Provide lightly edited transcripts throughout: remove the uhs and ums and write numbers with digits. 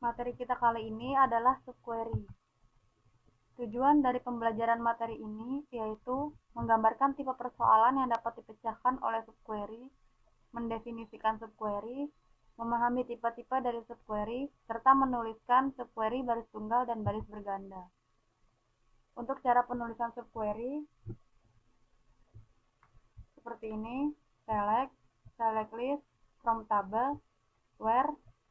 Materi kita kali ini adalah subquery. Tujuan dari pembelajaran materi ini yaitu menggambarkan tipe persoalan yang dapat dipecahkan oleh subquery, mendefinisikan subquery, memahami tipe-tipe dari subquery, serta menuliskan subquery baris tunggal dan baris berganda. Untuk cara penulisan subquery seperti ini: select, select list, from table, where,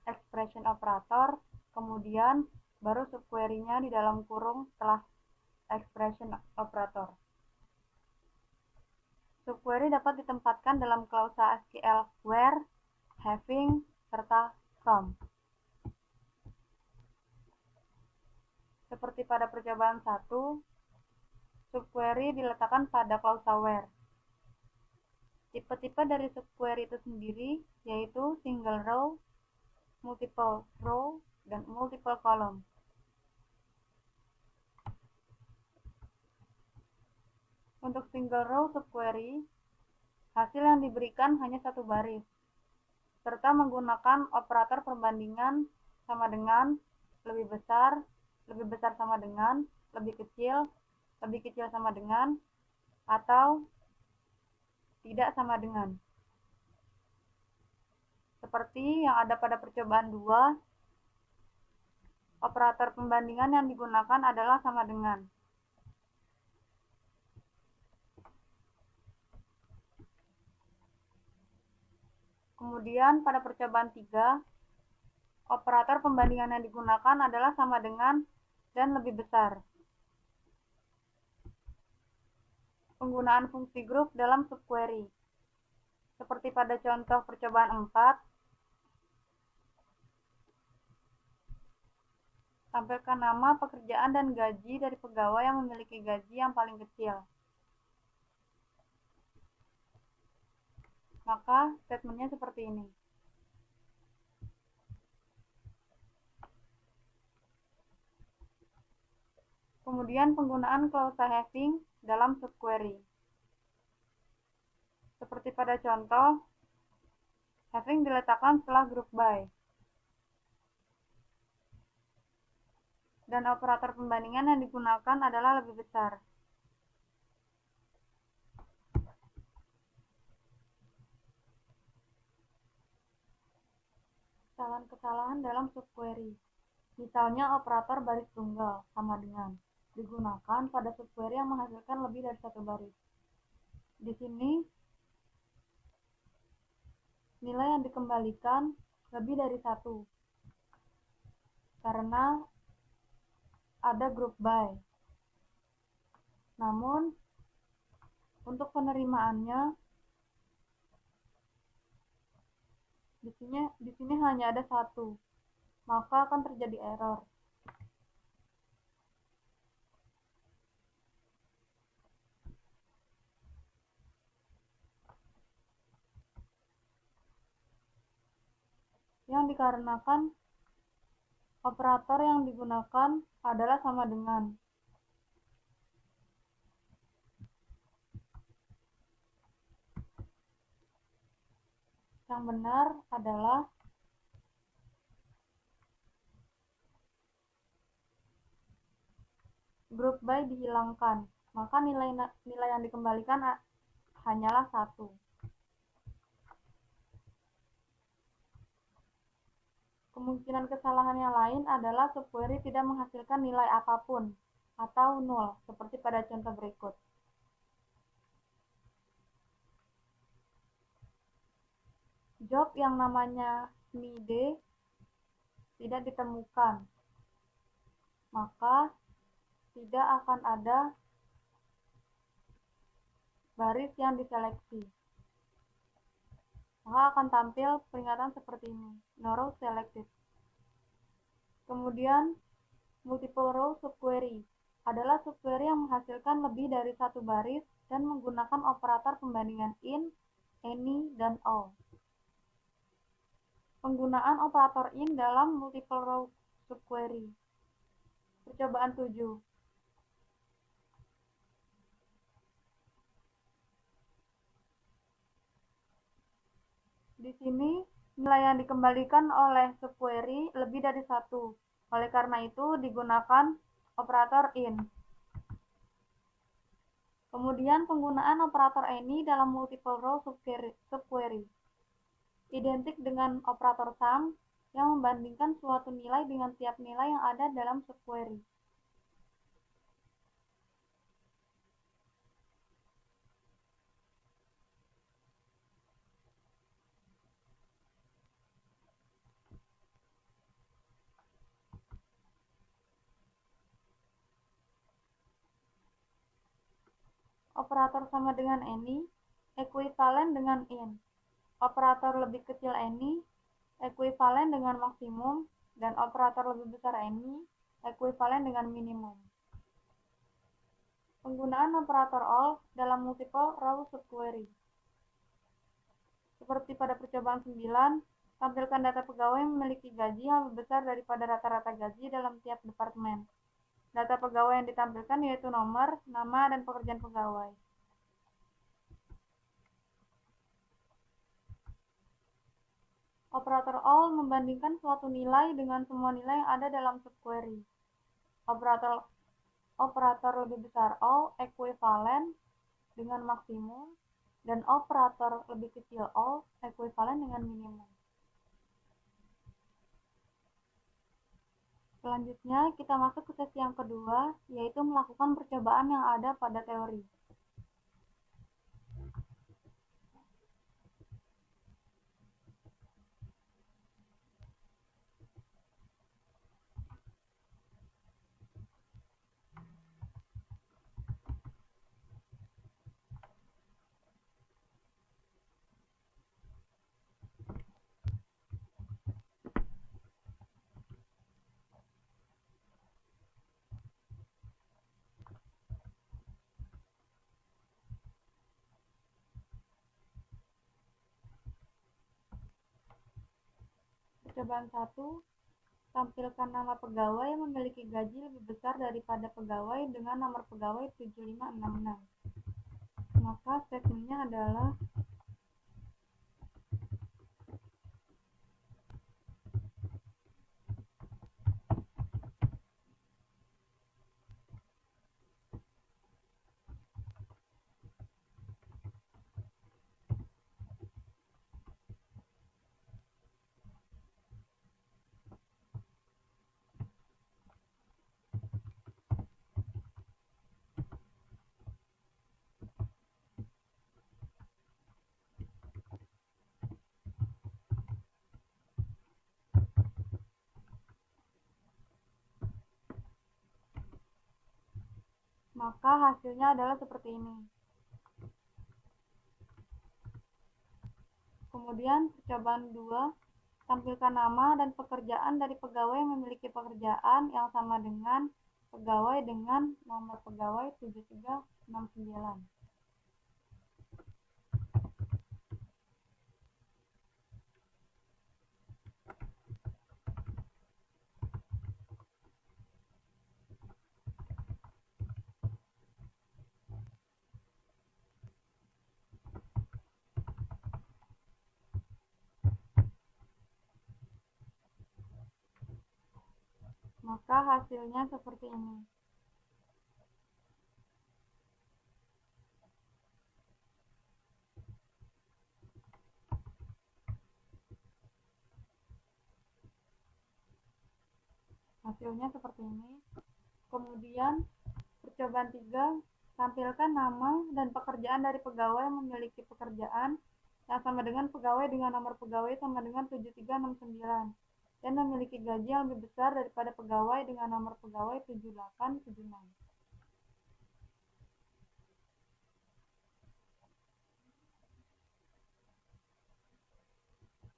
expression operator, kemudian baru subquery-nya di dalam kurung setelah expression operator. Subquery dapat ditempatkan dalam klausa SQL where, having, serta from. Seperti pada percobaan 1, subquery diletakkan pada klausa where. Tipe-tipe dari subquery itu sendiri yaitu single row, multiple row, dan multiple column. Untuk single row subquery, hasil yang diberikan hanya satu baris, serta menggunakan operator perbandingan sama dengan, lebih besar sama dengan, lebih kecil sama dengan, atau tidak sama dengan. Seperti yang ada pada percobaan 2, operator pembandingan yang digunakan adalah sama dengan. Kemudian pada percobaan 3, operator pembandingan yang digunakan adalah sama dengan dan lebih besar. Penggunaan fungsi grup dalam subquery. Seperti pada contoh percobaan 4, tampilkan nama, pekerjaan, dan gaji dari pegawai yang memiliki gaji yang paling kecil. Maka statementnya seperti ini. Kemudian penggunaan klausa having dalam subquery. Seperti pada contoh, having diletakkan setelah group by. Dan operator pembandingan yang digunakan adalah lebih besar. Kesalahan-kesalahan dalam subquery. Misalnya operator baris tunggal sama dengan digunakan pada subquery yang menghasilkan lebih dari satu baris. Di sini nilai yang dikembalikan lebih dari 1 karena ada group by. Namun untuk penerimaannya di sini hanya ada 1, maka akan terjadi error. Yang dikarenakan operator yang digunakan adalah sama dengan. Yang benar adalah group by dihilangkan, maka nilai yang dikembalikan hanyalah 1. Kemungkinan kesalahan yang lain adalah subquery tidak menghasilkan nilai apapun atau nol, seperti pada contoh berikut. Job yang namanya SMID tidak ditemukan, maka tidak akan ada baris yang diseleksi. Maka akan tampil peringatan seperti ini, no row selected. Kemudian multiple row subquery adalah subquery yang menghasilkan lebih dari satu baris dan menggunakan operator pembandingan in, any, dan all. Penggunaan operator in dalam multiple row subquery. Percobaan 7. Di sini Nilai yang dikembalikan oleh subquery lebih dari satu. Oleh karena itu, digunakan operator in. Kemudian penggunaan operator any dalam multiple row subquery. Identik dengan operator sum yang membandingkan suatu nilai dengan tiap nilai yang ada dalam subquery. Operator sama dengan any, ekuivalen dengan in. Operator lebih kecil any, ekuivalen dengan maksimum, dan operator lebih besar any, ekuivalen dengan minimum. Penggunaan operator all dalam multiple row subquery. Seperti pada percobaan 9, tampilkan data pegawai yang memiliki gaji yang lebih besar daripada rata-rata gaji dalam tiap departemen. Data pegawai yang ditampilkan yaitu nomor, nama, dan pekerjaan pegawai. Operator all membandingkan suatu nilai dengan semua nilai yang ada dalam subquery. Operator lebih besar all ekuivalen dengan maksimum, dan operator lebih kecil all ekuivalen dengan minimum. Selanjutnya, kita masuk ke sesi yang kedua, yaitu melakukan percobaan yang ada pada teori. Percobaan 1, tampilkan nama pegawai yang memiliki gaji lebih besar daripada pegawai dengan nomor pegawai 7566. Maka statementnya adalah maka hasilnya adalah seperti ini. Kemudian percobaan 2, tampilkan nama dan pekerjaan dari pegawai yang memiliki pekerjaan yang sama dengan pegawai dengan nomor pegawai 7369. Maka hasilnya seperti ini. Hasilnya seperti ini. Kemudian percobaan 3, tampilkan nama dan pekerjaan dari pegawai yang memiliki pekerjaan yang sama dengan pegawai dengan nomor pegawai sama dengan 7369 dan memiliki gaji yang lebih besar daripada pegawai dengan nomor pegawai 7876.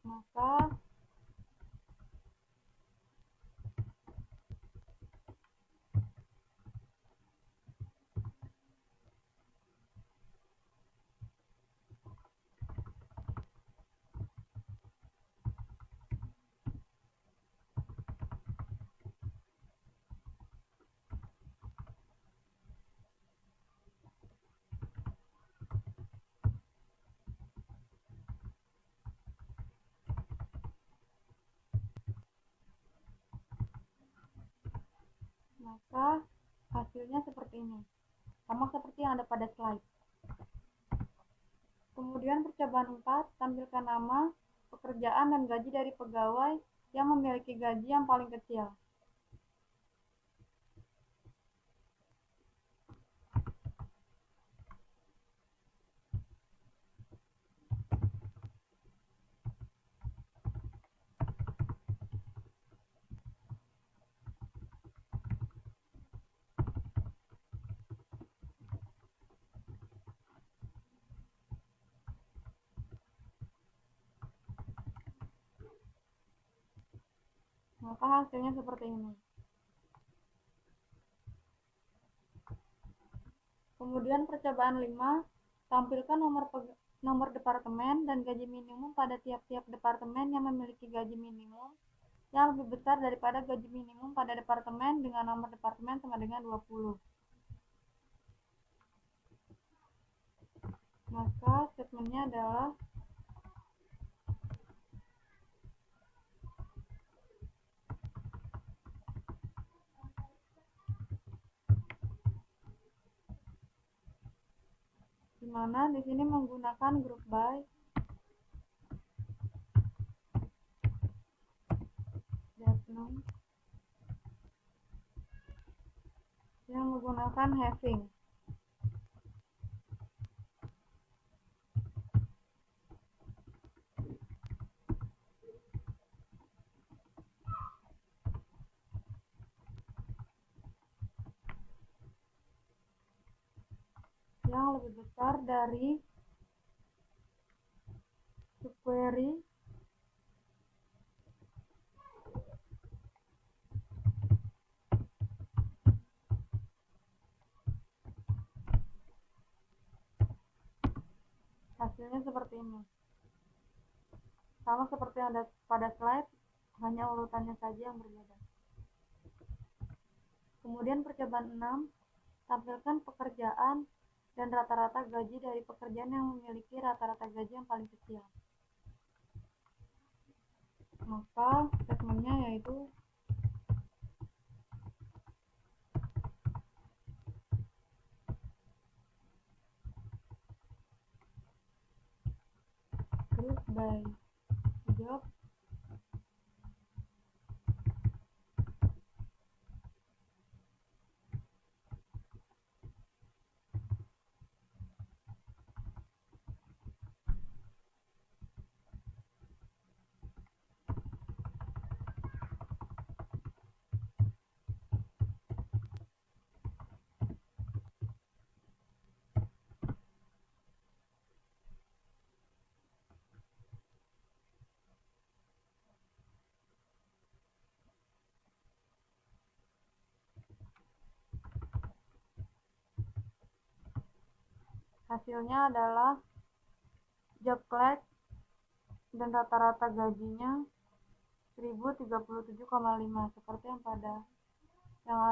Maka Maka hasilnya seperti ini, sama seperti yang ada pada slide. Kemudian percobaan 4, tampilkan nama, pekerjaan, dan gaji dari pegawai yang memiliki gaji yang paling kecil. Maka hasilnya seperti ini. Kemudian percobaan 5, tampilkan nomor departemen dan gaji minimum pada tiap-tiap departemen yang memiliki gaji minimum yang lebih besar daripada gaji minimum pada departemen dengan nomor departemen sama dengan 20. Maka statementnya adalah di mana di sini menggunakan group by Deadnum yang menggunakan having. Yang lebih besar dari subquery hasilnya seperti ini, sama seperti yang ada pada slide, hanya urutannya saja yang berbeda. Kemudian percobaan 6, tampilkan pekerjaan dan rata-rata gaji dari pekerjaan yang memiliki rata-rata gaji yang paling kecil. Maka statementnya yaitu group by job hasilnya adalah job class dan rata-rata gajinya 1037,5 seperti yang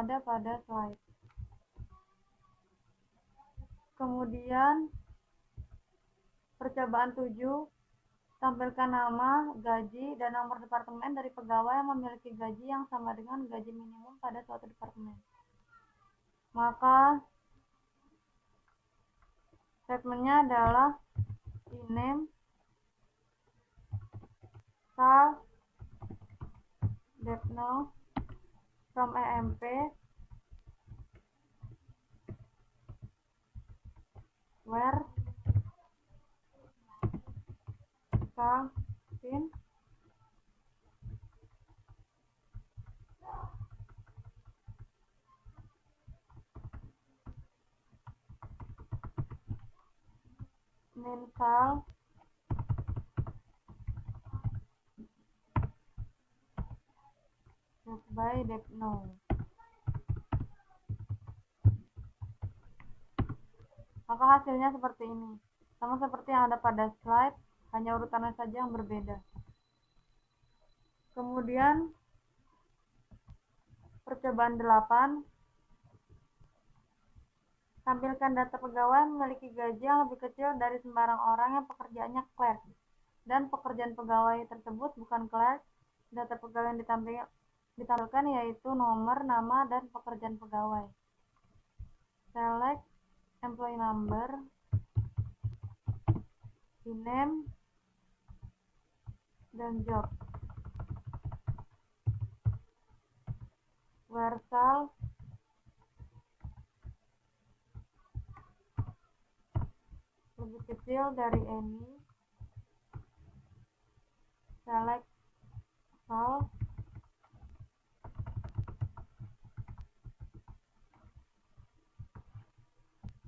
ada pada slide. Kemudian percobaan 7, tampilkan nama, gaji, dan nomor departemen dari pegawai yang memiliki gaji yang sama dengan gaji minimum pada suatu departemen. Maka statementnya adalah name shall Deadnum from EMP where shall sin shall by Deadnum. Maka hasilnya seperti ini, sama seperti yang ada pada slide, hanya urutannya saja yang berbeda. Kemudian percobaan 8, tampilkan data pegawai yang memiliki gaji yang lebih kecil dari sembarang orang yang pekerjaannya clerk dan pekerjaan pegawai tersebut bukan clerk. Data pegawai yang ditampilkan ditampilkan yaitu nomor, nama, dan pekerjaan pegawai. Select employee number, name, dan job. Where shall lebih kecil dari any. Select shall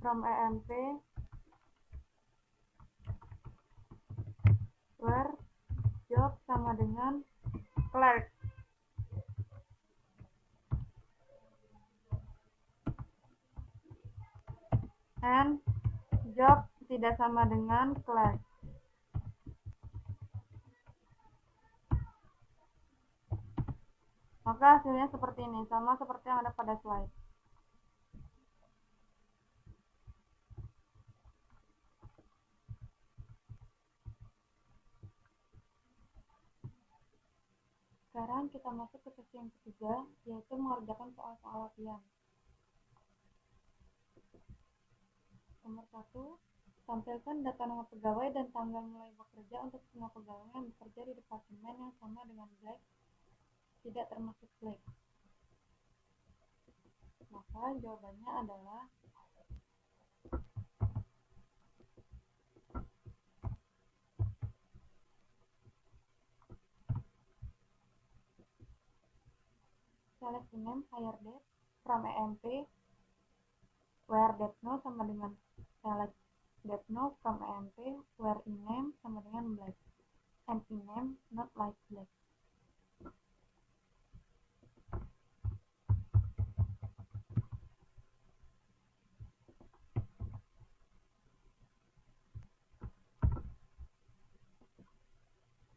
from EMP where job sama dengan clerk. And job tidak sama dengan clerk. Maka hasilnya seperti ini, sama seperti yang ada pada slide. Sekarang kita masuk ke sesi yang ketiga, yaitu mengerjakan soal-soal latihan. Nomor 1, tampilkan data nama pegawai dan tanggal mulai bekerja untuk semua pegawai yang bekerja di departemen yang sama dengan Black, tidak termasuk Black. Maka jawabannya adalah select name hire date from EMP where date no sama dengan select date no from EMP where name sama dengan Black and name not like Black.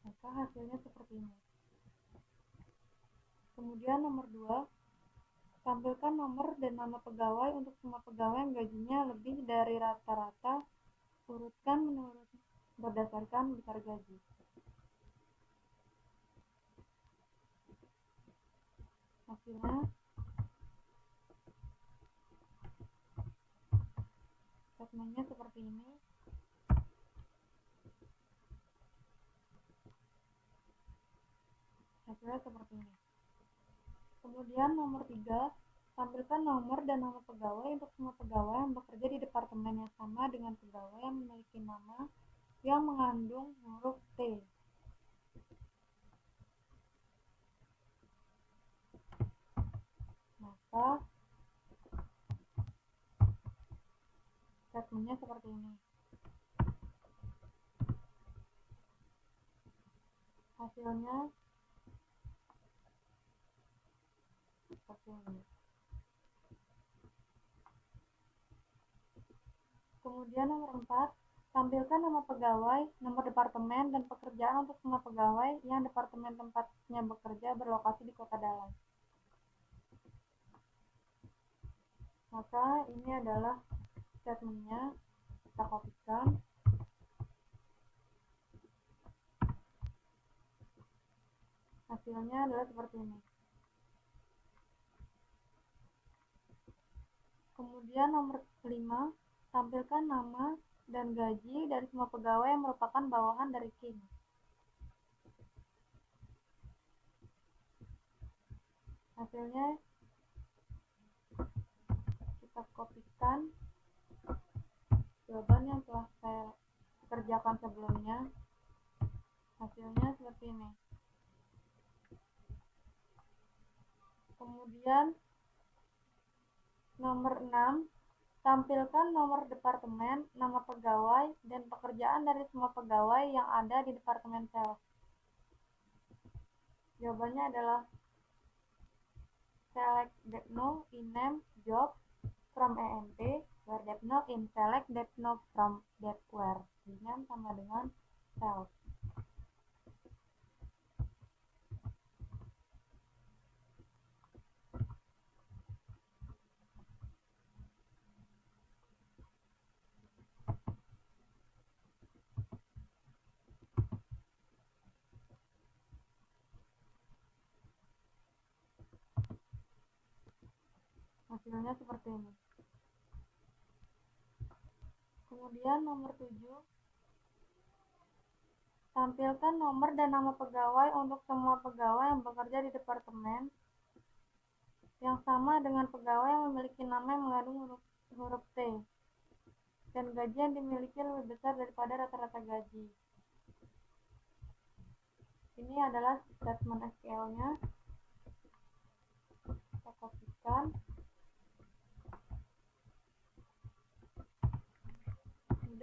Maka hasilnya seperti ini. Kemudian nomor 2, tampilkan nomor dan nama pegawai untuk semua pegawai yang gajinya lebih dari rata-rata, urutkan menurut berdasarkan besar gaji. Hasilnya statementnya seperti ini. Hasilnya seperti ini. Kemudian nomor 3, tampilkan nomor dan nama pegawai untuk semua pegawai yang bekerja di departemen yang sama dengan pegawai yang memiliki nama yang mengandung huruf T. Maka statementnya seperti ini. Hasilnya seperti ini. Kemudian nomor 4, tampilkan nama pegawai, nomor departemen, dan pekerjaan untuk semua pegawai yang departemen tempatnya bekerja berlokasi di Kota Dallas. Maka ini adalah statementnya, kita kopikan. Hasilnya adalah seperti ini. Kemudian nomor 5, tampilkan nama dan gaji dari semua pegawai yang merupakan bawahan dari King. Hasilnya kita kopikan jawaban yang telah saya kerjakan sebelumnya. Hasilnya seperti ini. Kemudian nomor 6, tampilkan nomor departemen, nama pegawai, dan pekerjaan dari semua pegawai yang ada di departemen sales. Jawabannya adalah select date no in name job from EMP where date no in select date no from date where name sama dengan sales. Hasilnya seperti ini. Kemudian nomor 7, tampilkan nomor dan nama pegawai untuk semua pegawai yang bekerja di departemen yang sama dengan pegawai yang memiliki nama yang mengandung huruf T dan gaji yang dimiliki lebih besar daripada rata-rata gaji. Ini adalah statement SQL-nya. Kita kopikan.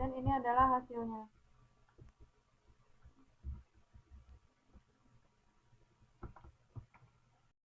Dan ini adalah hasilnya.